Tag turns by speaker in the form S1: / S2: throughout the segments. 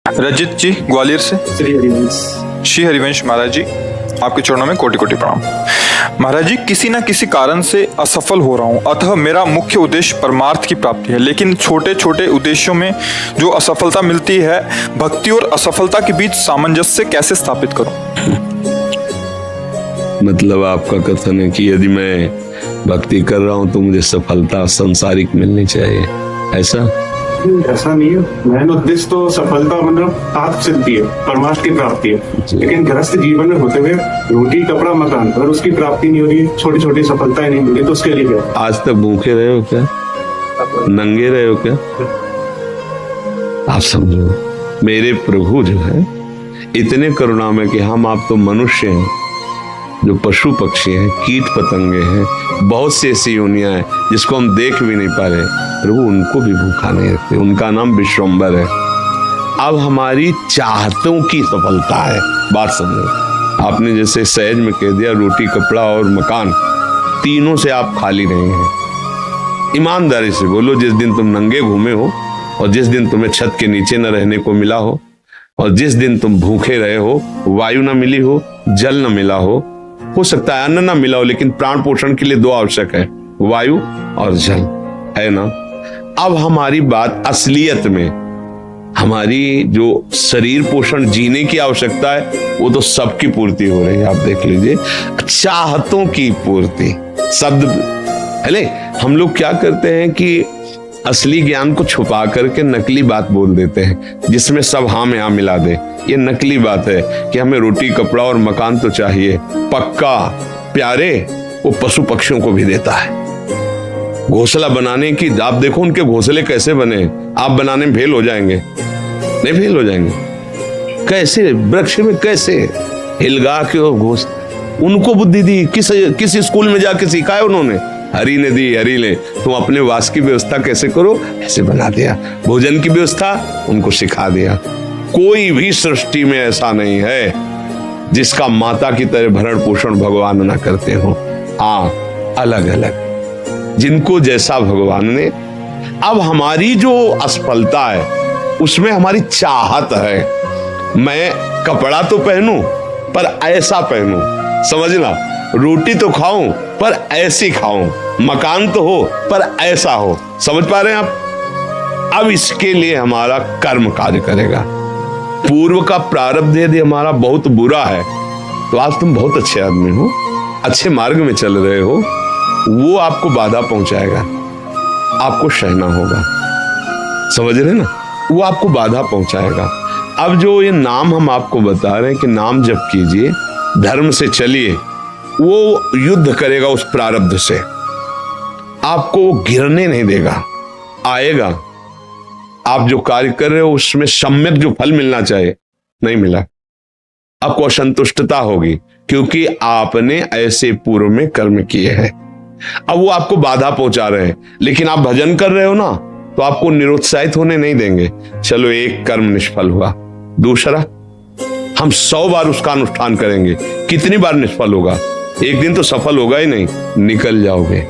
S1: रजित जी ग्वालियर से। श्री हरिवंश महाराज जी, आपके चरणों में कोटि कोटि प्रणाम। महाराज जी, किसी न किसी कारण से असफल हो रहा हूँ, अतः मेरा मुख्य उद्देश्य परमार्थ की प्राप्ति है, लेकिन छोटे छोटे उद्देश्यों में जो असफलता मिलती है, भक्ति और असफलता के बीच सामंजस्य कैसे स्थापित करूं?
S2: मतलब आपका कथन है कि यदि मैं भक्ति कर रहा हूं तो मुझे सफलता सांसारिक मिलनी चाहिए, ऐसा?
S3: ऐसा नहीं है। मेन उद्देश्य तो सफलता मतलब आत्म सिद्धि है, परमार्थ की प्राप्ति है। लेकिन गृहस्थ जीवन में होते हुए रोटी कपड़ा मकान, अगर उसकी प्राप्ति नहीं हो रही, छोटी छोटी सफलताएं नहीं मिली, तो उसके लिए क्या?
S2: आज तक भूखे रहे हो क्या? नंगे रहे हो क्या? आप समझो, मेरे प्रभु जो है इतने करुणा में कि हम आप तो मनुष्य हैं, जो पशु पक्षी हैं, कीट पतंगे हैं, बहुत सी ऐसी योनियां हैं जिसको हम देख भी नहीं पा रहे, प्रभु उनको भी भूखा नहीं रखते। उनका नाम विश्वम्बर है। अब हमारी चाहतों की सफलता है। बात समझो, आपने जैसे सहज में कह दिया रोटी कपड़ा और मकान, तीनों से आप खाली नहीं हैं। ईमानदारी से बोलो, जिस दिन तुम नंगे घूमे हो और जिस दिन तुम्हें छत के नीचे न रहने को मिला हो और जिस दिन तुम भूखे रहे हो, वायु न मिली हो, जल न मिला हो सकता है अन्न ना मिला हो, लेकिन प्राण पोषण के लिए दो आवश्यक है, वायु और जल, है ना? अब हमारी बात असलियत में, हमारी जो शरीर पोषण जीने की आवश्यकता है वो तो सबकी पूर्ति हो रही है। आप देख लीजिए, चाहतों की पूर्ति शब्द पहले हम लोग क्या करते हैं कि असली ज्ञान को छुपा करके नकली बात बोल देते हैं, जिसमें सब हाँ में हाँ मिला दे। ये नकली बात है कि हमें रोटी कपड़ा और मकान तो चाहिए, पक्का प्यारे वो पशु पक्षियों को भी देता है। घोंसला बनाने की, आप देखो उनके घोंसले कैसे बने, आप बनाने में फेल हो जाएंगे। नहीं फेल हो जाएंगे कैसे? वृक्ष में कैसे हिलगा के उनको बुद्धि दी, किस स्कूल में जाके सिखाया उन्होंने? हरि ने दी, हरि ले। तुम अपने वास की व्यवस्था कैसे करो, ऐसे बना दिया। भोजन की व्यवस्था उनको सिखा दिया। कोई भी सृष्टि में ऐसा नहीं है जिसका माता की तरह भरण पोषण भगवान ना करते हो। हाँ, अलग अलग जिनको जैसा भगवान ने। अब हमारी जो असफलता है उसमें हमारी चाहत है, मैं कपड़ा तो पहनूं पर ऐसा पहनूं, समझना, रोटी तो खाऊं पर ऐसी खाऊं, मकान तो हो पर ऐसा हो। समझ पा रहे हैं आप? अब इसके लिए हमारा कर्म कार्य करेगा। पूर्व का प्रारब्ध यदि हमारा बहुत बुरा है तो आज तुम बहुत अच्छे आदमी हो, अच्छे मार्ग में चल रहे हो, वो आपको बाधा पहुंचाएगा, आपको सहना होगा। समझ रहे ना? वो आपको बाधा पहुंचाएगा। अब जो ये नाम हम आपको बता रहे हैं कि नाम जप कीजिए, धर्म से चलिए, वो युद्ध करेगा उस प्रारब्ध से, आपको वो गिरने नहीं देगा, आएगा। आप जो कार्य कर रहे हो उसमें सम्यक जो फल मिलना चाहिए नहीं मिला, आपको असंतुष्टता होगी, क्योंकि आपने ऐसे पूर्व में कर्म किए हैं। अब वो आपको बाधा पहुंचा रहे हैं, लेकिन आप भजन कर रहे हो ना, तो आपको निरुत्साहित होने नहीं देंगे। चलो एक कर्म निष्फल हुआ, दूसरा हम 100 बार उसका अनुष्ठान करेंगे, कितनी बार निष्फल होगा? एक दिन तो सफल होगा ही नहीं, निकल जाओगे,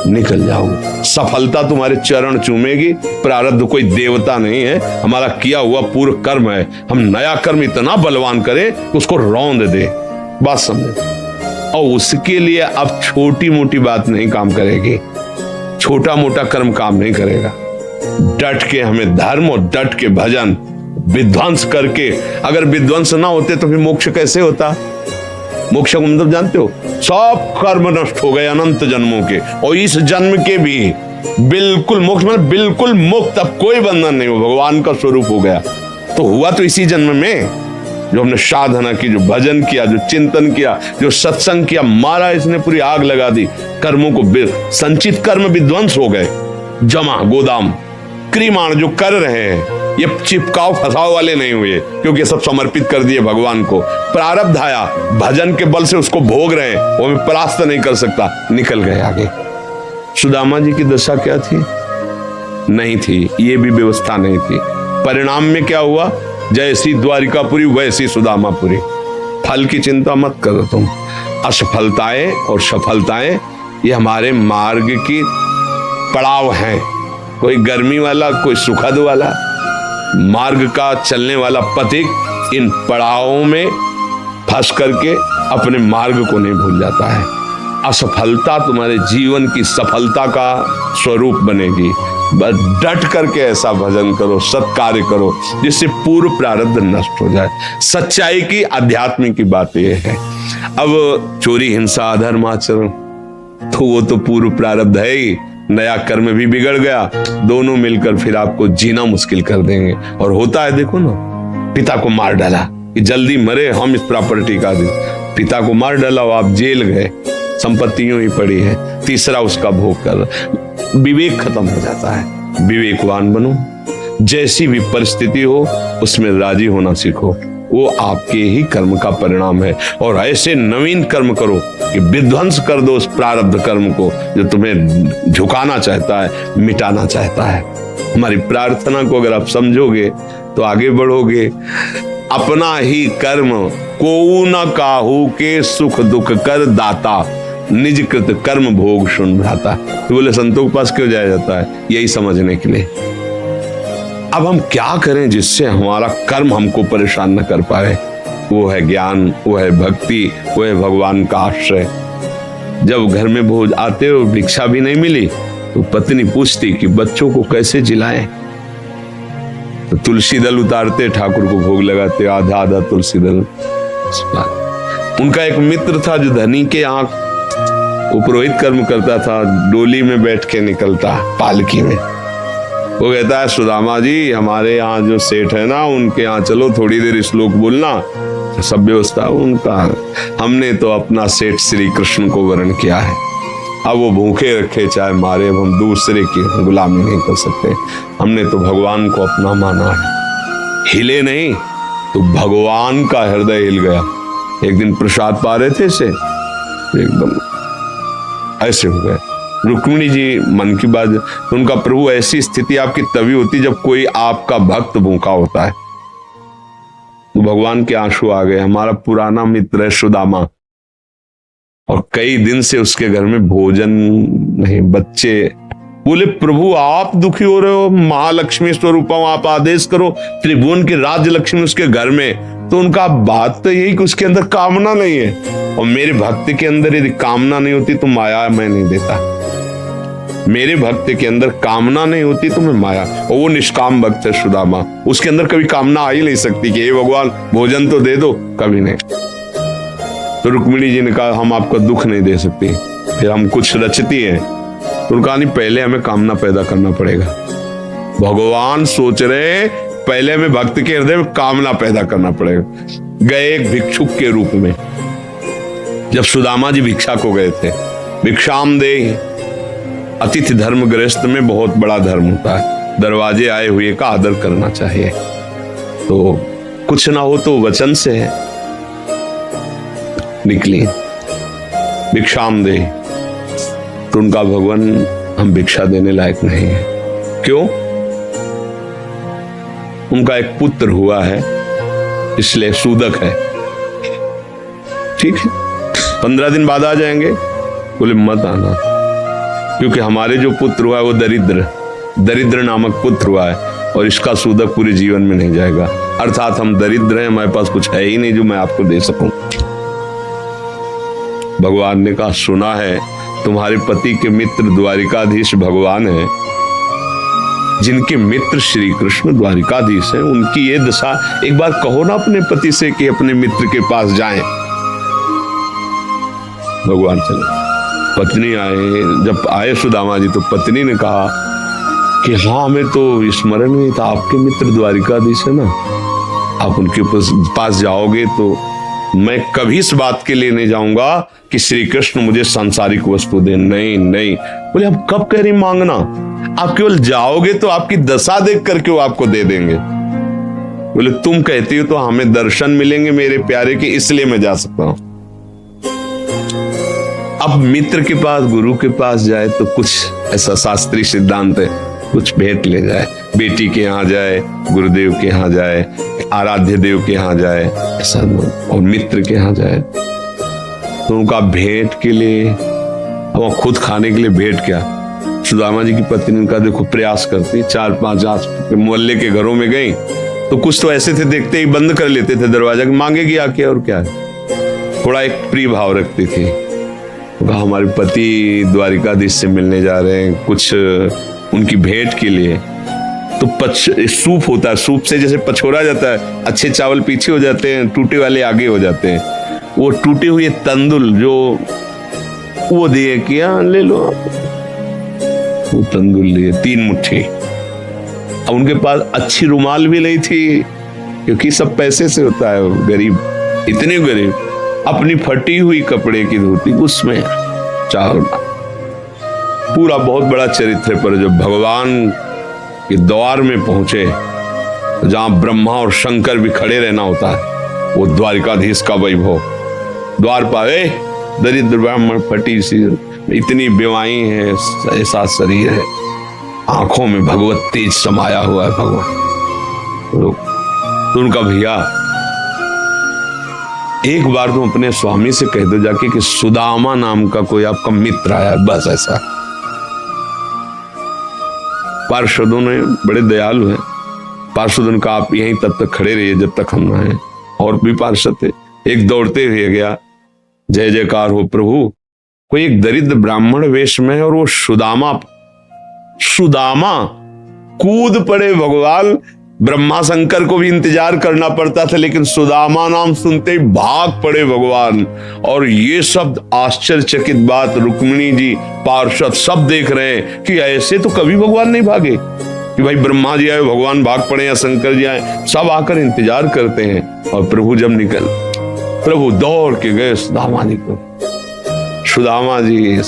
S2: निकल जाओगे। सफलता तुम्हारे चरण चूमेगी। प्रारब्ध कोई देवता नहीं है, हमारा किया हुआ पूर्व कर्म है। हम नया कर्म इतना बलवान करें कि उसको रौंद दे। बात समझे? और उसके लिए अब छोटी मोटी बात नहीं काम करेगी, छोटा मोटा कर्म काम नहीं करेगा। डट के हमें धर्म और डट के भजन विध्वंस करके, अगर विध्वंस ना होते तो फिर मोक्ष कैसे होता? मोक्ष को मतलब जानते हो? सब कर्म नष्ट हो गए अनंत जन्मों के, और इस जन्म के भी बिल्कुल मोक्ष मतलब बिल्कुल मुक्त, अब कोई बंधन नहीं हो, भगवान का स्वरूप हो गया। तो हुआ तो इसी जन्म में, जो हमने साधना की, जो भजन किया, जो चिंतन किया, जो सत्संग किया, मारा इसने पूरी आग लगा दी। कर्मों को संचित कर्म विध्वंस हो गए, जमा गोदाम क्रिमाण जो कर रहे हैं, ये चिपकाव फसाव वाले नहीं हुए, क्योंकि सब समर्पित कर दिए भगवान को। प्रारब्ध आया, भजन के बल से उसको भोग रहे हैं, वो हमें परास्त नहीं कर सकता, निकल गए आगे। सुदामा जी की दशा क्या थी? नहीं थी, ये भी व्यवस्था नहीं थी। परिणाम में क्या हुआ? जैसी द्वारिकापुरी वैसी सुदामापुरी। फल की चिंता मत करो तुम। असफलताएं और सफलताएं ये हमारे मार्ग की पड़ाव हैं, कोई गर्मी वाला, कोई सुखद वाला। मार्ग का चलने वाला पथिक इन पड़ावों में फंस करके अपने मार्ग को नहीं भूल जाता है। असफलता तुम्हारे जीवन की सफलता का स्वरूप बनेगी। बस डट करके ऐसा भजन करो, सत्कार्य करो जिससे पूर्व प्रारब्ध नष्ट हो जाए। सच्चाई की, अध्यात्म की बात यह है। अब चोरी, हिंसा, अधर्म आचरण तो वो तो पूर्व प्रारब्ध है ही, नया कर्म भी बिगड़ गया, दोनों मिलकर फिर आपको जीना मुश्किल कर देंगे। और होता है, देखो ना, पिता को मार डाला कि जल्दी मरे हम इस प्रॉपर्टी का दे, पिता को मार डाला, आप जेल गए, संपत्ति यूं ही पड़ी है, तीसरा उसका भोग कर, विवेक खत्म हो जाता है। विवेकवान बनो, जैसी भी परिस्थिति हो उसमें राजी होना सीखो, वो आपके ही कर्म का परिणाम है। और ऐसे नवीन कर्म करो कि विध्वंस कर दो उस प्रारब्ध कर्म को जो तुम्हें झुकाना चाहता है, मिटाना चाहता है। हमारी प्रार्थना को अगर आप समझोगे तो आगे बढ़ोगे। अपना ही कर्म को न काहू के सुख दुख कर दाता, निज कृत कर्म भोग सुन भ्राता। तो बोले संतों के पास क्यों जाया जाता है? यही समझने के लिए। अब हम क्या करें जिससे हमारा कर्म हमको परेशान न कर पाए? वो है ज्ञान, वो है भक्ति, वो है भगवान का आश्रय। जब घर में भोज आते हो, भिक्षा भी नहीं मिली, तो पत्नी पूछती कि बच्चों को कैसे जिलाएं? तो तुलसी दल उतारते, ठाकुर को भोग लगाते, आधा आधा तुलसी दल। उनका एक मित्र था जो धनी के यहाँ वो पुरोहित कर्म करता था, डोली में बैठ के निकलता पालकी में। वो कहता है, सुदामा जी हमारे यहाँ जो सेठ है ना, उनके यहाँ चलो, थोड़ी देर श्लोक बोलना। तो सब व्यवस्था उनका, हमने तो अपना सेठ श्री कृष्ण को वरण किया है, अब वो भूखे रखे चाहे मारे, अब हम दूसरे की गुलामी नहीं कर सकते। हमने तो भगवान को अपना माना है। हिले नहीं तो भगवान का हृदय हिल गया। एक दिन प्रसाद पा रहे थे से एकदम ऐसे हो गए। रुक्मिणी जी मन की बात, तो उनका प्रभु ऐसी स्थिति आपकी तभी होती जब कोई आपका भक्त भूखा होता है। तो भगवान के आंसू आ गए। हमारा पुराना मित्र है सुदामा, और कई दिन से उसके घर में भोजन नहीं, बच्चे। बोले प्रभु आप दुखी हो रहे हो, महालक्ष्मी स्वरूप आप आदेश करो, त्रिभुवन की राज्य लक्ष्मी उसके घर में। तो उनका बात तो यही कि उसके अंदर कामना नहीं है, और मेरे भक्त के अंदर यदि कामना नहीं होती तो माया मैं नहीं देता। मेरे भक्त के अंदर कामना नहीं होती तो मैं माया, और वो निष्काम भक्त है सुदामा, उसके अंदर कभी कामना आ ही नहीं सकती कि हे भगवान भोजन तो दे दो, कभी नहीं। तो रुक्मिणी जी ने कहा हम आपका दुख नहीं दे सकते। फिर हम कुछ रचती हैं, तो कहा नहीं, पहले हमें कामना पैदा करना पड़ेगा। भगवान सोच रहे पहले हमें भक्त के हृदय में कामना पैदा करना पड़ेगा। गए एक भिक्षुक के रूप में, जब सुदामा जी भिक्षा को गए थे, भिक्षाम दे, अतिथि धर्म गृहस्थ में बहुत बड़ा धर्म होता है, दरवाजे आए हुए का आदर करना चाहिए। तो कुछ ना हो तो वचन से है, निकली भिक्षाम दे, तो उनका भगवान हम भिक्षा देने लायक नहीं है। क्यों? उनका एक पुत्र हुआ है, इसलिए सूदक है। ठीक है, 15 दिन बाद आ जाएंगे। बोले मत आना, क्योंकि हमारे जो पुत्र हुआ है वो दरिद्र नामक पुत्र हुआ है, और इसका सूदक पूरे जीवन में नहीं जाएगा। अर्थात हम दरिद्र हैं, हमारे पास कुछ है ही नहीं जो मैं आपको दे सकूं। भगवान ने कहा सुना है तुम्हारे पति के मित्र द्वारिकाधीश भगवान है, जिनके मित्र श्री कृष्ण द्वारिकाधीश हैं, उनकी ये दशा, एक बार कहो ना अपने पति से कि अपने मित्र के पास जाएं। भगवान चले, पत्नी आए, जब आए सुदामा जी तो पत्नी ने कहा कि हाँ हमें तो स्मरण नहीं था, आपके मित्र द्वारिकाधीश है ना, आप उनके पास जाओगे तो मैं कभी इस बात के लिए नहीं जाऊंगा कि श्री कृष्ण मुझे सांसारिक वस्तु दे। नहीं नहीं। बोले आप कब कह रही मांगना, आप केवल जाओगे तो आपकी दशा देख करके वो आपको दे देंगे। बोले तुम कहती हो तो हमें दर्शन मिलेंगे मेरे प्यारे के, इसलिए मैं जा सकता हूं। अब मित्र के पास, गुरु के पास जाए तो कुछ ऐसा शास्त्रीय सिद्धांत है, कुछ भेंट ले जाए, बेटी के यहाँ जाए, गुरुदेव के यहाँ जाए, आराध्य देव के यहाँ जाए, ऐसा, और मित्र के यहाँ जाए तो उनका भेंट के लिए, अब खुद खाने के लिए भेंट क्या, सुदामा जी की पत्नी ने कहा देखो प्रयास करती, 4-5 आस के मोहल्ले के घरों में गई तो कुछ तो ऐसे थे देखते ही बंद कर लेते थे दरवाजा, मांगेगी आके और क्या है। थोड़ा एक प्रिय भाव रखती थी। तो कहा हमारे पति द्वारिकाधीश से मिलने जा रहे हैं, कुछ उनकी भेंट के लिए। तो सूप होता है, सूप से जैसे पछोड़ा जाता है, अच्छे चावल पीछे हो जाते हैं, टूटे वाले आगे हो जाते हैं। वो टूटे हुए तंदुल जो वो दिए कि हाँ ले लो, वो तंदुल लिए 3 मुट्ठी। अब उनके पास अच्छी रुमाल भी नहीं थी, क्योंकि सब पैसे से होता है, गरीब, इतने गरीब। अपनी फटी हुई कपड़े की धोती, उसमें चावल। पूरा बहुत बड़ा चरित्र पर जब भगवान के द्वार में पहुंचे, जहां ब्रह्मा और शंकर भी खड़े रहना होता है, वो द्वारिकाधीश का वैभव। द्वार पाए दरिद्र ब्राह्मण, फटी सी, इतनी बेवाई है, ऐसा शरीर है, आंखों में भगवत तेज समाया हुआ है भगवान। तो उनका भैया एक बार तुम अपने स्वामी से कह दो जाके कि सुदामा नाम का कोई आपका मित्र आया, बस ऐसा। पार्षदों ने बड़े दयालु हैं, पार्षदों का आप यहीं तब तक खड़े रहिए जब तक हम ना आए। और भी पार्षद थे, एक दौड़ते हुए गया, जय जयकार हो प्रभु। कोई एक दरिद्र ब्राह्मण वेश में, और वो सुदामा कूद पड़े भगवान। ब्रह्मा शंकर को भी इंतजार करना पड़ता था, लेकिन सुदामा नाम सुनते ही भाग पड़े भगवान। और ये शब्द आश्चर्यचकित बात, रुक्मिणी जी, पार्षद सब देख रहे हैं कि ऐसे तो कभी भगवान नहीं भागे कि भाई ब्रह्मा जी आए भगवान भाग पड़े या शंकर जी आए, सब आकर इंतजार करते हैं। और प्रभु जब प्रभु दौड़ के गए सुदामा जी को। सुदामा जी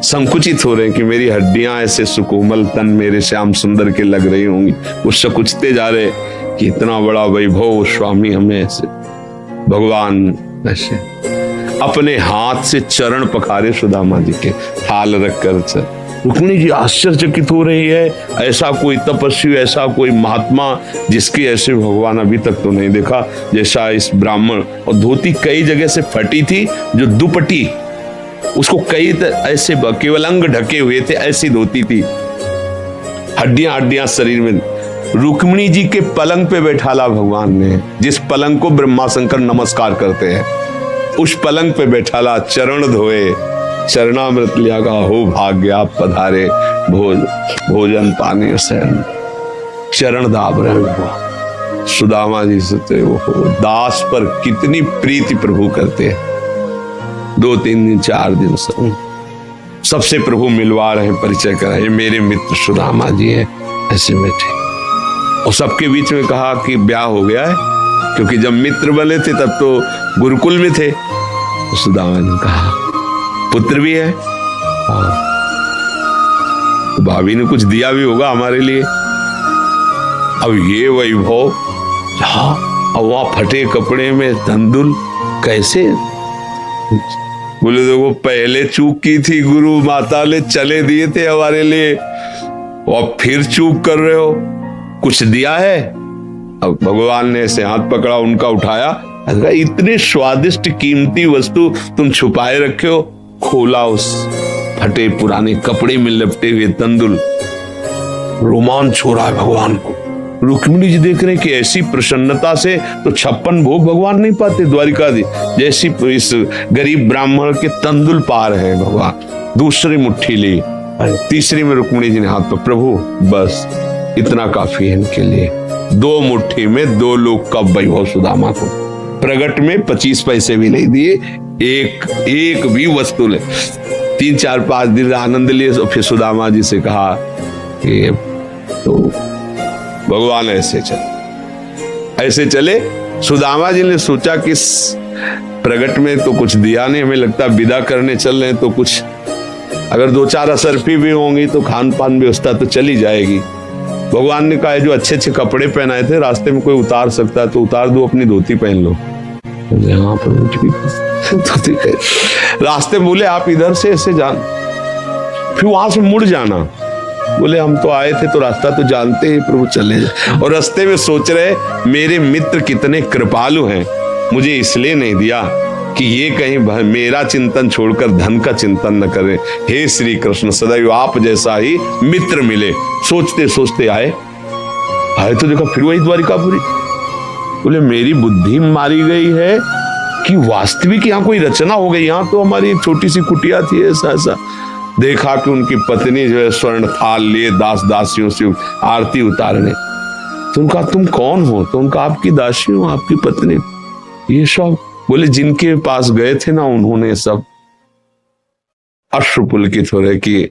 S2: संकुचित हो रहे हैं कि मेरी हड्डियां ऐसे सुकोमल, तन मेरे श्याम सुंदर के लग रही होंगी। वो सकुचते जा रहे कि इतना बड़ा वैभव स्वामी हमें ऐसे। भगवान ऐसे अपने हाथ से चरण पखारे सुदामा जी के, थाल रखकर। रुक्मिणी जी आश्चर्यचकित हो रही है, ऐसा कोई तपस्वी, ऐसा कोई महात्मा जिसकी ऐसे भगवान अभी तक तो नहीं देखा जैसा इस ब्राह्मण। और धोती कई जगह से फटी थी, जो दुपट्टी उसको कई ऐसे केवल अंग ढके हुए थे, ऐसी धोती थी, हड्डियां हड्डियां शरीर में। रुक्मिणी जी के पलंग पे बैठाला भगवान ने, जिस पलंग को ब्रह्मा शंकर नमस्कार करते हैं, उस पलंग पे बैठाला, चरण धोए, चरणामृत लिया, का हो भाग्य आप पधारे, भोजन पानी से चरण दाब रहे। सुदामा जी से वो दास पर कितनी प्रीति प्रभु करते हैं। 2-3 दिन 4 दिन सबसे प्रभु मिलवा रहे, परिचय करा, ये मेरे मित्र सुदामा जी हैं, ऐसे बैठे। और सबके बीच में कहा कि ब्याह हो गया है, क्योंकि जब मित्र बने थे तब तो गुरुकुल में थे। तो सुदामा ने कहा पुत्र भी है, हाँ। तो भाभी ने कुछ दिया भी होगा हमारे लिए। अब ये वैभव, अब वहां फटे कपड़े में तंदुल कैसे? बोले देखो पहले चूक की थी, गुरु माता ने चले दिए थे हमारे लिए, और फिर चूक कर रहे हो, कुछ दिया है? अब भगवान ने ऐसे हाथ पकड़ा, उनका उठाया, इतने स्वादिष्ट कीमती वस्तु तुम छुपाए रखे हो। खोला उस फटे पुराने कपड़े में लपटे हुए तंदुल, रोमांच हो रहा है भगवान को। रुक्मिणी जी देख रहे हैं कि ऐसी प्रसन्नता से तो 56 भोग भगवान नहीं पाते द्वारिकाधीश, जैसी इस गरीब ब्राह्मण के तंदुल पा रहे हैं भगवान। दूसरी मुट्ठी ली, तीसरी में रुक्मिणी जी ने हाथ पर, प्रभु बस इतना काफी है इनके लिए। 2 मुट्ठी में 2 लोग का वैभव सुदामा को। प्रगट में 25 पैसे भी नहीं दिए, एक भी वस्तु ले। 3-4-5 दिन आनंद लिए। तो फिर सुदामा जी से कहा कि तो भगवान ऐसे चले। सुदामा जी ने सोचा कि प्रगट में तो कुछ दिया नहीं, हमें लगता विदा करने चल रहे हैं, तो कुछ अगर 2-4 असरफी भी होंगी तो खान पान व्यवस्था तो चली जाएगी। भगवान ने कहा जो अच्छे अच्छे कपड़े पहनाए थे, रास्ते में कोई उतार सकता है तो उतार दो, अपनी धोती पहन लो। यहाँ पर धोती रास्ते में बोले आप इधर से ऐसे जान, फिर वहां से मुड़ जाना। बोले हम तो आए थे तो रास्ता तो जानते हैं प्रभु, चले जाए। और रास्ते में सोच रहे मेरे मित्र कितने कृपालु हैं, मुझे इसलिए नहीं दिया कि ये कहीं मेरा चिंतन छोड़कर धन का चिंतन न करें। हे श्री कृष्ण, सदैव आप जैसा ही मित्र मिले। सोचते सोचते आए तो देखा फिर वही द्वारिकापुरी। बोले मेरी बुद्धि मारी गई है कि वास्तविक यहाँ कोई रचना हो गई। यहाँ तो हमारी एक छोटी सी कुटिया थी, ऐसा ऐसा। देखा कि उनकी पत्नी जो है स्वर्ण थाल लिए दास दासियों से आरती उतारने। तो उनका तुम कौन हो? तो उनका आपकी दासी हूं, आपकी पत्नी। ये सब बोले जिनके पास गए थे ना उन्होंने सब अश्रुपुलकित हो रहे कि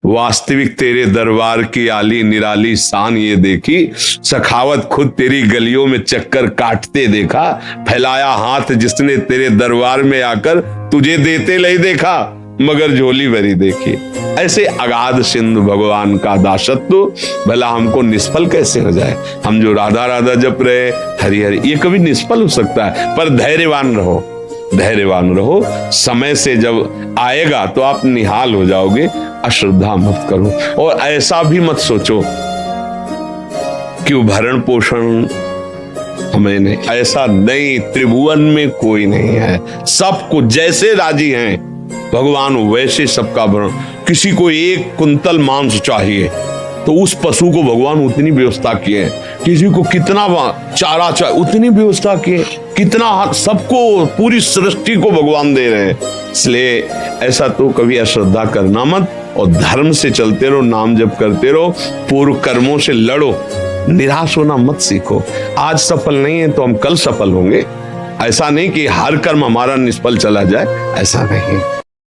S2: वास्तविक तेरे दरबार की आली निराली शान ये देखी, सखावत खुद तेरी गलियों में चक्कर काटते देखा, फैलाया हाथ जिसने तेरे दरबार में आकर तुझे देते नहीं देखा, मगर झोली भरी देखी। ऐसे अगाध सिंधु भगवान का दासत्व भला हमको निष्फल कैसे हो जाए? हम जो राधा राधा जप रहे, हरि हरि, ये कभी निष्फल हो सकता है। पर धैर्यवान रहो, धैर्यवान रहो। समय से जब आएगा तो आप निहाल हो जाओगे। अश्रद्धा मत करो और ऐसा भी मत सोचो कि भरण पोषण हमें नहीं, ऐसा नहीं। त्रिभुवन में कोई नहीं है, सब कुछ जैसे राजी हैं भगवान वैसे सबका भरण। किसी को 1 कुंतल मांस चाहिए तो उस पशु को भगवान उतनी व्यवस्था किए। किसी को कितना चारा चाहिए उतनी व्यवस्था किए। कितना सबको, पूरी सृष्टि को भगवान दे रहे हैं। इसलिए ऐसा तो कभी अश्रद्धा करना मत और धर्म से चलते रहो, नाम जप करते रहो, पूर्व कर्मों से लड़ो, निराश होना मत सीखो। आज सफल नहीं है तो हम कल सफल होंगे। ऐसा नहीं कि हर कर्म हमारा निष्फल चला जाए, ऐसा नहीं।